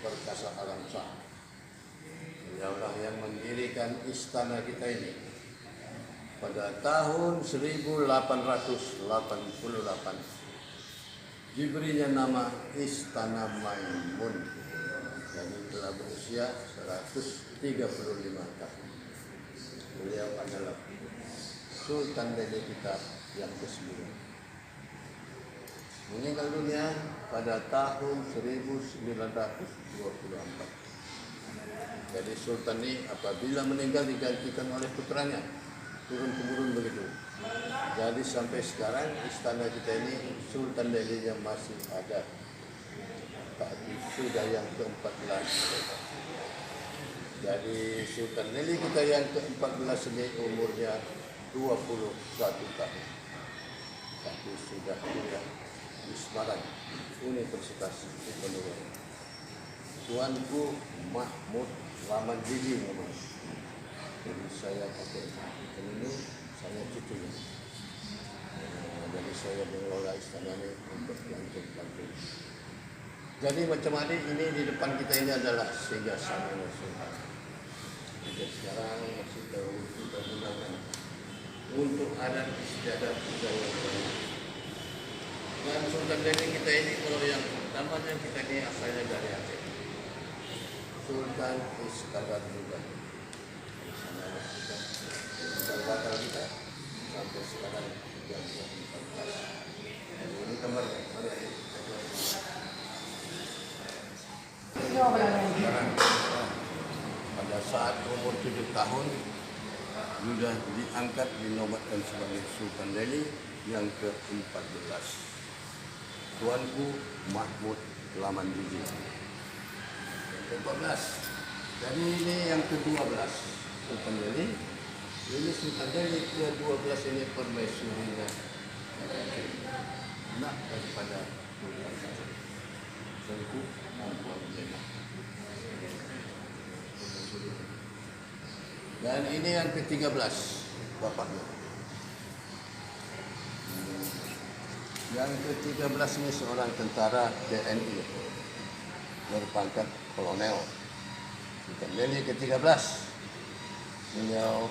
Perkasa Alam Shah. Beliaulah yang mendirikan istana kita ini pada tahun 1888. Diberinya nama Istana Maimun. Jadi telah berusia 135 tahun. Beliau adalah Sultan Delhi kita yang ke-9. Meninggal dunia pada tahun 1924. Jadi Sultan ini apabila meninggal digantikan oleh putranya, turun-temurun begitu. Jadi sampai sekarang istana kita ini Sultan Delhi yang masih ada. Tapi sudah yang ke-14. Jadi Sultan Delhi kita yang ke-14 ini umurnya 21 tahun. Tapi sudah kuliah di Semarang Universitas Diponegoro. Tuanku Mahmud Laman Jiji namanya. Jadi saya pakai ini, saya cucunya. Jadi saya mengelola istana ini untuk lanjut. Jadi macam ini di depan kita ini adalah Singgasana Sultan. Jadi sekarang masih kita gunakan untuk adat istiadat budaya. Dan Sultan Delhi kita ini kalau yang pertamanya kita ini asalnya dari Aceh. Sultan Iskandar juga. Batal kita sampai sekarang yang ke-14. Ini gambarnya. Pada saat umur 7 tahun sudah diangkat dinobatkan sebagai Sultan Delhi yang ke-14. Tuanku Mahmud Laman Jiji. Ke-14. Jadi ini yang ke-12 Sultan Delhi. Ini Sultan Delhi ke-12 ini permaisurinya anak daripada Tengku Ampuan Jena. Dan ini yang ke-13 bapaknya. Yang ke-13 ini seorang tentara TNI berpangkat kolonel. Sultan Delhi ke-13. Beliau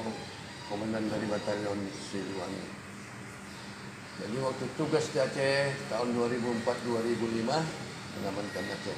komandan dari batalion Siliwangi. Jadi waktu tugas di Aceh tahun 2004-2005 mengamankan Aceh.